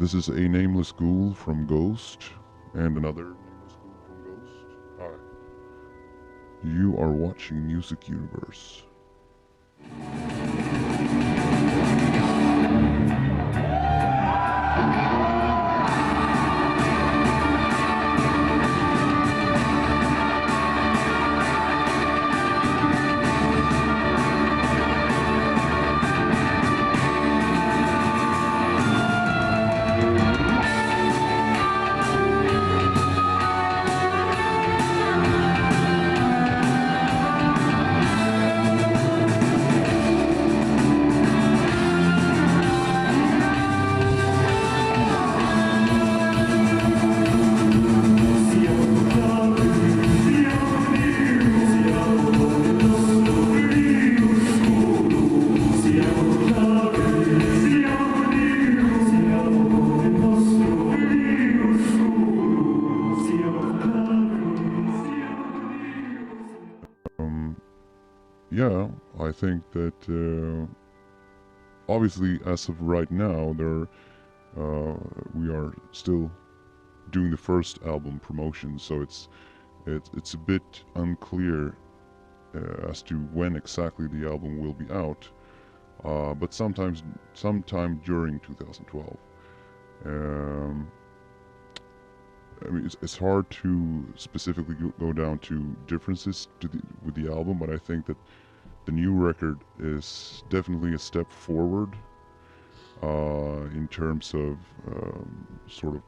This is a nameless ghoul from Ghost, and another nameless ghoul from Ghost. Hi. You are watching Music Universe. Yeah, I think that obviously, as of right now, we are still doing the first album promotion, so it's a bit unclear as to when exactly the album will be out. But sometime during 2012. Um, I mean, it's hard to specifically go down to differences with the album, but I think that the new record is definitely a step forward in terms of sort of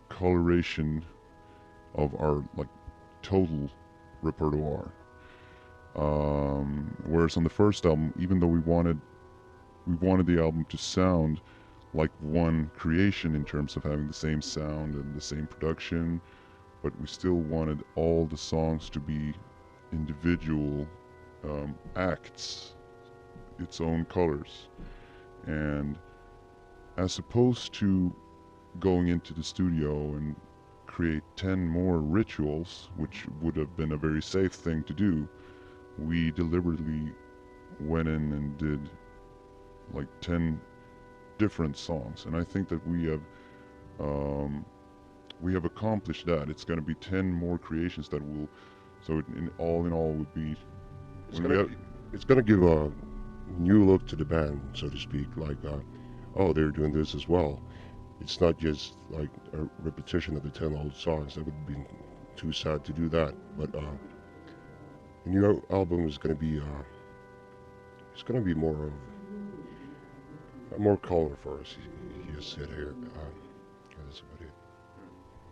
coloration of our total repertoire. Whereas on the first album, even though we wanted the album to sound like one creation in terms of having the same sound and the same production, but we still wanted all the songs to be individual acts, its own colors. And as opposed to going into the studio and create 10 more rituals, which would have been a very safe thing to do, we deliberately went in and did 10 different songs. And I think that we have accomplished that. It's going to be 10 more creations that will, so in all would be, it's gonna give a new look to the band, so to speak. Oh, they're doing this as well. It's not just like a repetition of the 10 old songs. That would have been too sad to do that. But the new album is gonna be it's gonna be more color for us. He has said here. That's about it.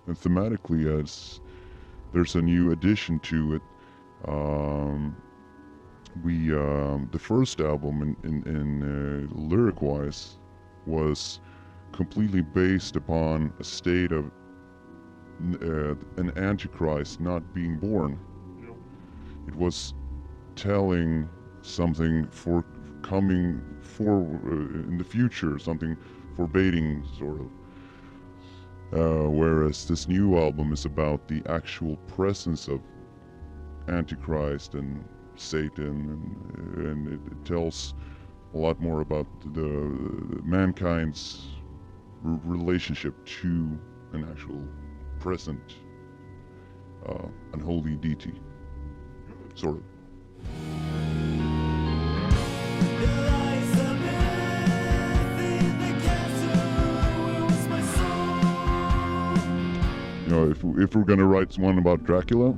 And thematically, as there's a new addition to it. The first album in lyric wise was completely based upon a state of an antichrist not being born. It was telling something for coming forward in the future, something forbidding sort of. Whereas this new album is about the actual presence of Antichrist and Satan, and it tells a lot more about the mankind's relationship to an actual present unholy deity, sort of. You know, if we're gonna write one about Dracula.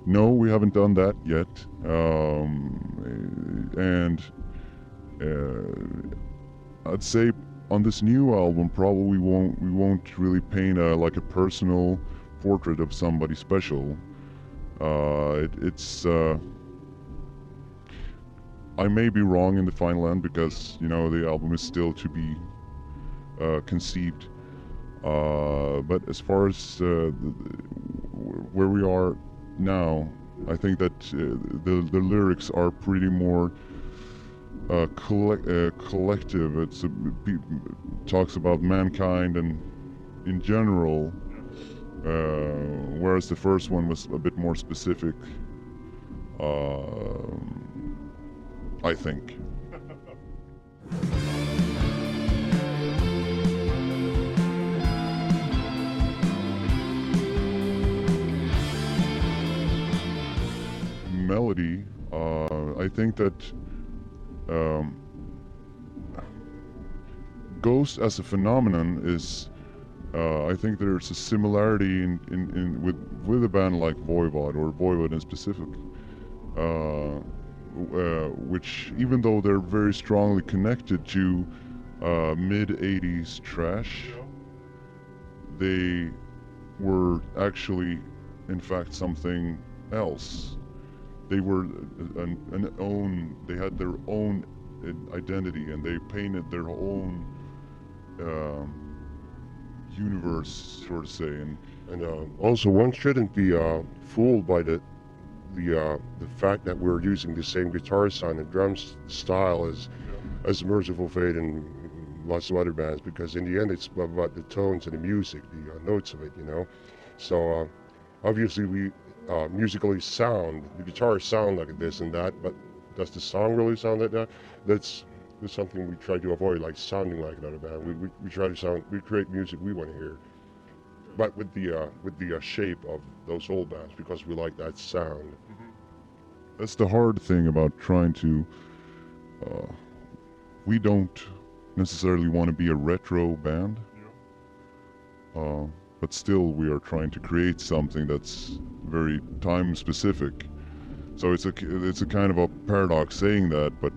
No, we haven't done that yet. I'd say on this new album, probably we won't really paint a personal portrait of somebody special. I may be wrong in the final end because the album is still to be conceived. But as far as where we are now, I think that the lyrics are pretty more collective. It talks about mankind and in general, whereas the first one was a bit more specific. I think. quality. I think that um, Ghost as a phenomenon is. I think there's a similarity with a band like Voivod or Voivod in specific, which even though they're very strongly connected to mid '80s trash, they were actually, in fact, something else. They were an own. They had their own identity, and they painted their own universe, so to say. And also, one shouldn't be fooled by the fact that we're using the same guitar sound and drum style as Merciful Fate and lots of other bands, because in the end it's about the tones and the music, the notes of it, you know. So obviously we musically sound, the guitars sound like this and that, but does the song really sound like that? That's something we try to avoid, like sounding like another band. We try to sound, we create music we want to hear, but with the shape of those old bands, because we like that sound. That's the hard thing about trying to. We don't necessarily want to be a retro band, but still we are trying to create something that's very time specific. So it's a kind of a paradox saying that, but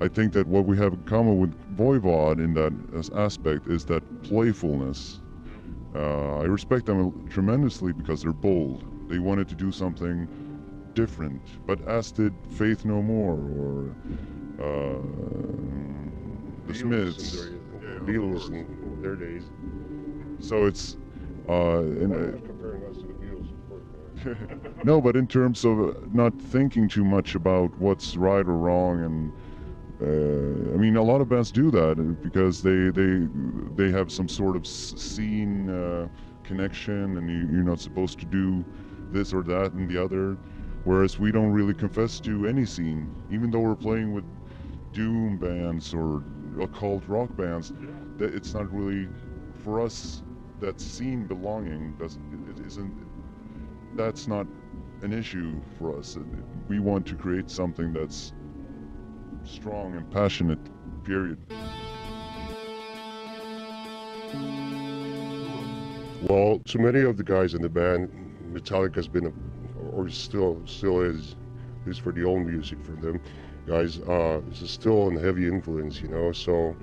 I think that what we have in common with Voivod in that aspect is that playfulness. I respect them tremendously because they're bold. They wanted to do something different, but as did Faith No More or the Smiths. Beatles in their days. So it's Comparing us to the Beatles, of course. no, but in terms of not thinking too much about what's right or wrong, and I mean, a lot of bands do that because they have some sort of scene connection, and you're not supposed to do this or that and the other. Whereas we don't really confess to any scene, even though we're playing with doom bands or occult rock bands. That it's not really for us. That scene belonging that's not an issue for us. We want to create something that's strong and passionate, period. Well, to many of the guys in the band, Metallica's been or still is, at least for the old music from them guys, it's still a heavy influence, you know. So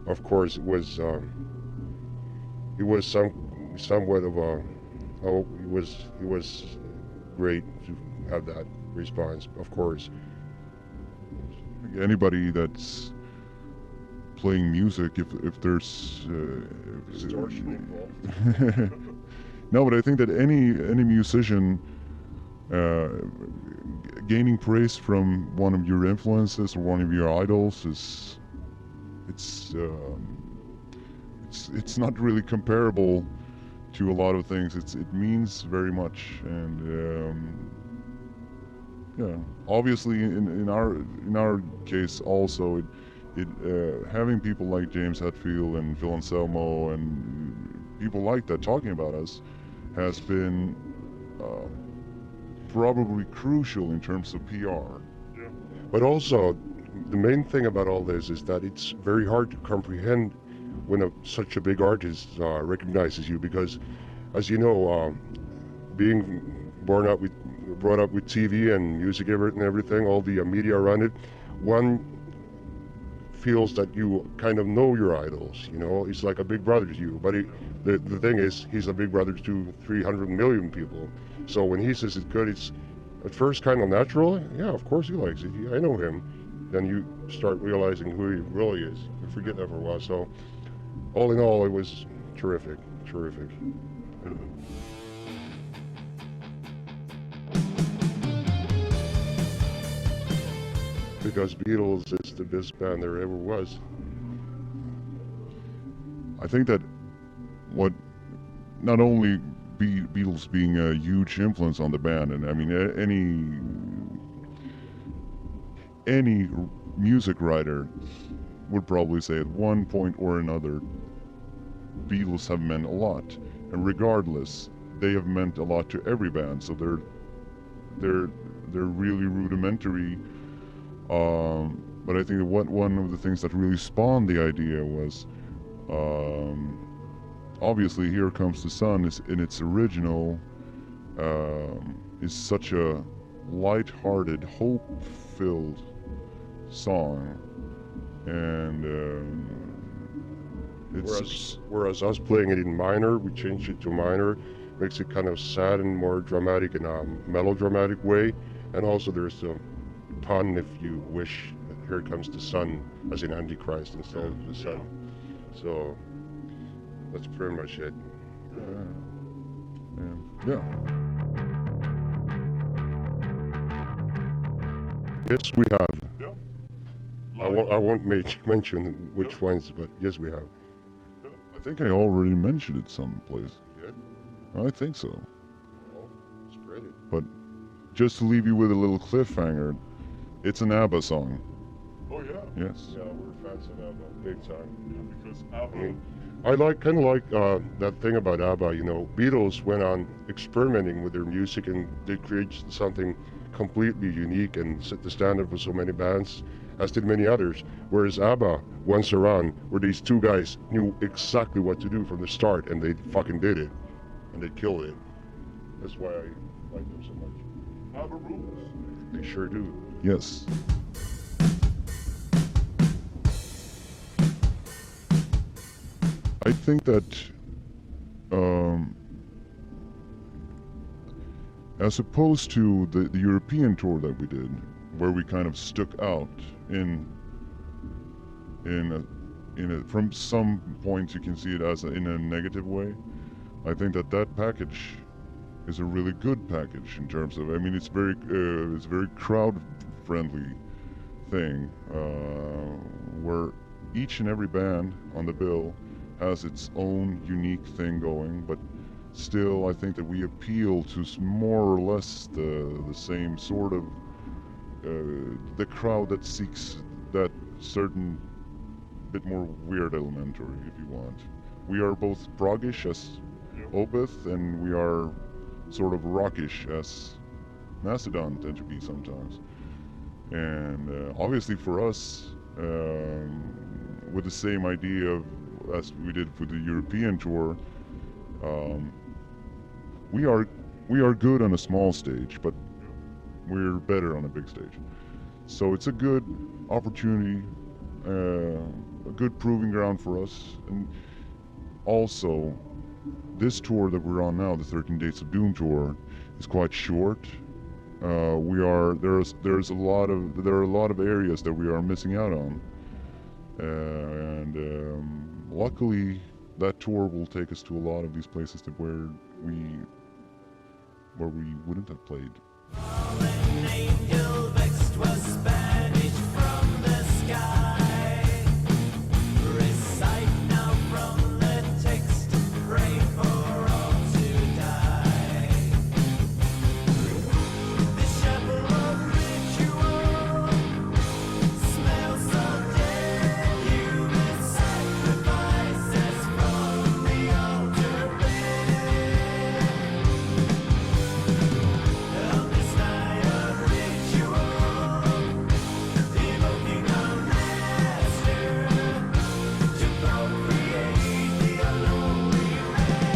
of course it was somewhat of a, oh, it was great to have that response, of course. Anybody that's playing music, if there's Distortion involved. no, but I think that any musician gaining praise from one of your influences or one of your idols is it's not really comparable to a lot of things. It means very much, and yeah, obviously in our case also it having people like James Hetfield and Phil Anselmo and people like that talking about us has been probably crucial in terms of PR. But also, the main thing about all this is that it's very hard to comprehend when such a big artist recognizes you, because, as you know, being brought up with TV and music and everything, all the media around it, one feels that you kind of know your idols. You know, he's like a big brother to you. But the thing is, he's a big brother to 300 million people. So when he says it's good, it's at first kind of natural. Yeah, of course he likes it. I know him. Then you start realizing who he really is. You forget that for a while. So all in all, it was terrific. Because Beatles is the best band there ever was. I think that what not only Beatles being a huge influence on the band, and I mean any music writer would probably say at one point or another Beatles have meant a lot, and regardless they have meant a lot to every band. So they're they're really rudimentary. But I think that one of the things that really spawned the idea was, obviously, "Here Comes the Sun" is in its original is such a light-hearted, hope-filled song, and whereas us playing it in minor, we changed it to minor, makes it kind of sad and more dramatic in a melodramatic way. And also there's a pun, if you wish, "Here Comes the Sun," as in Antichrist instead of the sun. So that's pretty much it. Yeah. Yes, we have. Yeah. I won't mention which ones, but yes, we have. I think I already mentioned it someplace. Yeah. I think so. Well, spread it. But just to leave you with a little cliffhanger, it's an ABBA song. Oh yeah. Yes. Yeah, we're fans of ABBA, big time. Yeah, because ABBA. I mean, I kind of like that thing about ABBA. You know, Beatles went on experimenting with their music and they created something completely unique and set the standard for so many bands, as did many others. Whereas ABBA, once around, where these two guys knew exactly what to do from the start, and they fucking did it, and they killed it. That's why I like them so much. ABBA rules. They sure do. Yes. I think that as opposed to the European tour that we did, where we kind of stuck out from some points you can see it as in a negative way. I think that package is a really good package in terms of, I mean, it's very crowd friendly thing, where each and every band on the bill has its own unique thing going, but still I think that we appeal to more or less the same sort of the crowd that seeks that certain bit more weird elementary, if you want. We are both proggish as Opeth, and we are sort of rockish as Mastodon tend to be sometimes. And obviously for us, with the same idea of as we did for the European tour, we are good on a small stage, but we're better on a big stage. So it's a good opportunity, a good proving ground for us. And also, this tour that we're on now, the 13 Days of Doom tour, is quite short. There are a lot of areas that we are missing out on, and luckily that tour will take us to a lot of these places where we wouldn't have played. Fallen angel vexed was